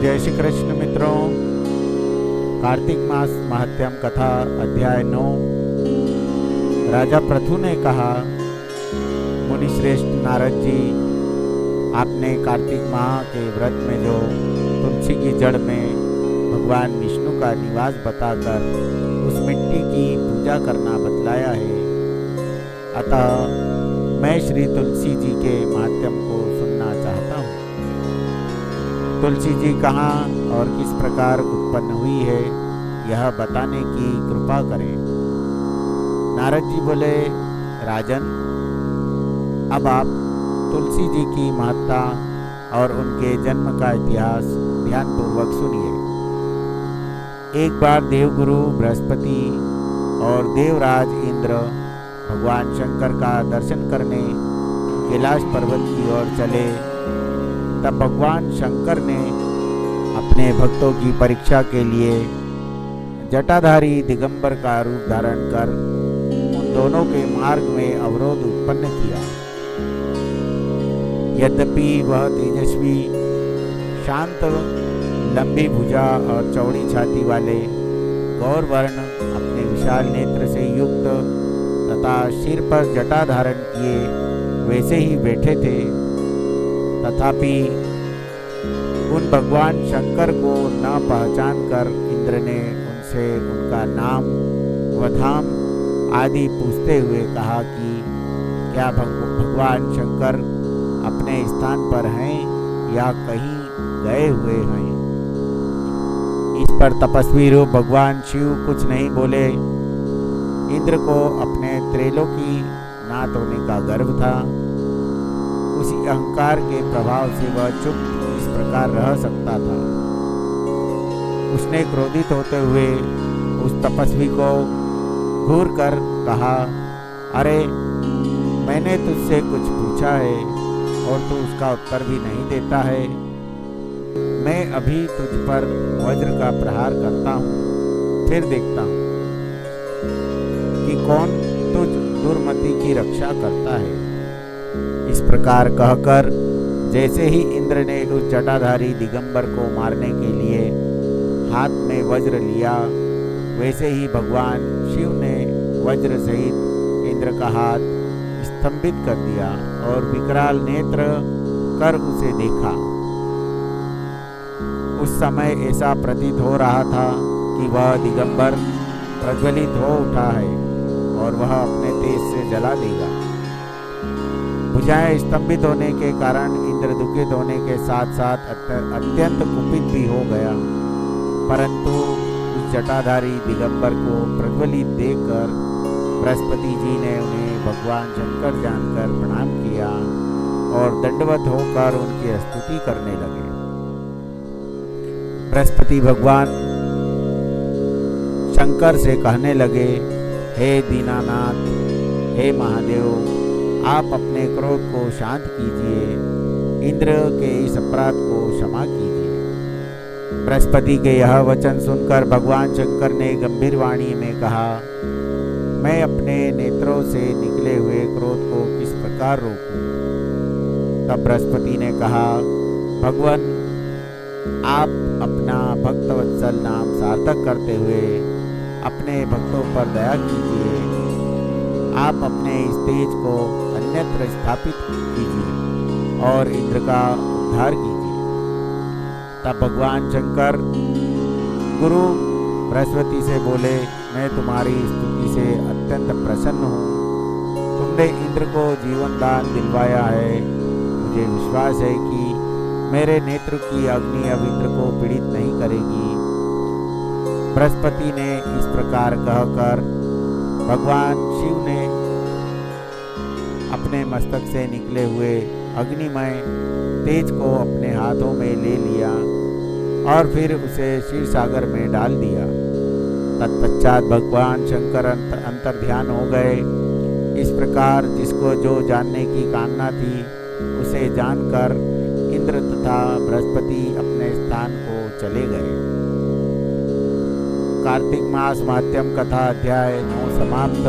जय श्री कृष्ण मित्रों। कार्तिक मास महात्म्यम कथा अध्याय 9। राजा पृथु ने कहा, मुनिश्रेष्ठ नारद जी, आपने कार्तिक माह के व्रत में जो तुलसी की जड़ में भगवान विष्णु का निवास बताकर उस मिट्टी की पूजा करना बतलाया है। अतः मैं श्री तुलसी जी के महात्म्य को सुनना चाहता हूँ। तुलसी जी कहाँ और किस प्रकार उत्पन्न हुई है, यह बताने की कृपा करें। नारद जी बोले, राजन, अब आप तुलसी जी की महत्ता और उनके जन्म का इतिहास ध्यानपूर्वक सुनिए। एक बार देवगुरु बृहस्पति और देवराज इंद्र भगवान शंकर का दर्शन करने कैलाश पर्वत की ओर चले। तब भगवान शंकर ने अपने भक्तों की परीक्षा के लिए जटाधारी दिगंबर का रूप धारण कर उन दोनों के मार्ग में अवरोध उत्पन्न किया। यद्यपि वह तेजस्वी, शांत, लंबी भुजा और चौड़ी छाती वाले गौरवर्ण अपने विशाल नेत्र से युक्त तथा सिर पर जटा धारण किए वैसे ही बैठे थे, तथापि उन भगवान शंकर को न पहचान कर इंद्र ने उनसे उनका नाम व धाम आदि पूछते हुए कहा कि क्या भगवान शंकर अपने स्थान पर हैं या कहीं गए हुए हैं। इस पर तपस्वी रूप भगवान शिव कुछ नहीं बोले। इंद्र को अपने त्रैलोकी नाथ होने का गर्व था। उसी अहंकार के प्रभाव से वह चुप इस प्रकार रह सकता था। उसने क्रोधित होते हुए उस तपस्वी को घूर कर कहा, अरे, मैंने तुझसे कुछ पूछा है और तू उसका उत्तर भी नहीं देता है। मैं अभी तुझ पर वज्र का प्रहार करता हूँ, फिर देखता हूँ कि कौन तुझ दुर्मति की रक्षा करता है। इस प्रकार कहकर जैसे ही इंद्र ने उस जटाधारी दिगंबर को मारने के लिए हाथ में वज्र लिया, वैसे ही भगवान शिव ने वज्र सहित इंद्र का हाथ स्तंभित कर दिया और विकराल नेत्र कर उसे देखा। उस समय ऐसा प्रतीत हो रहा था कि वह दिगंबर प्रज्वलित हो उठा है और वह अपने तेज से जला देगा। भुजाएं स्तंभित होने के कारण इंद्र दुखित होने के साथ साथ अत्यंत कुपित भी हो गया, परंतु उस जटाधारी दिगंबर को प्रज्वलित देखकर बृहस्पति जी ने उन्हें भगवान शंकर जानकर प्रणाम किया और दंडवत होकर उनकी स्तुति करने लगे। बृहस्पति भगवान शंकर से कहने लगे, हे दीनानाथ, हे महादेव, आप अपने क्रोध को शांत कीजिए, इंद्र के इस अपराध को क्षमा कीजिए। बृहस्पति के यह वचन सुनकर भगवान शंकर ने गंभीर वाणी में कहा, मैं अपने नेत्रों से निकले हुए क्रोध को किस प्रकार रोकूं। तब बृहस्पति ने कहा, भगवान, आप अपना भक्तवत्सल नाम सार्थक करते हुए अपने भक्तों पर दया कीजिए। आप अपने इस तेज को अन्यत्र स्थापित कीजिए और इंद्र का उद्धार कीजिए। तब भगवान शंकर गुरु बृहस्पति से बोले, मैं तुम्हारी स्तुति से अत्यंत प्रसन्न हूँ। तुमने इंद्र को जीवन दान दिलवाया है। मुझे विश्वास है कि मेरे नेत्र की अग्नि अब इंद्र को पीड़ित नहीं करेगी। बृहस्पति ने इस प्रकार कहकर भगवान शिव ने अपने मस्तक से निकले हुए अग्निमय तेज को अपने हाथों में ले लिया और फिर उसे क्षीर सागर में डाल दिया। तत्पश्चात भगवान शंकर अंतर्ध्यान हो गए। इस प्रकार जिसको जो जानने की कामना थी उसे जानकर इंद्र तथा बृहस्पति अपने स्थान को चले गए। कार्तिक मास महात्म्यम कथा अध्याय 9 समाप्त।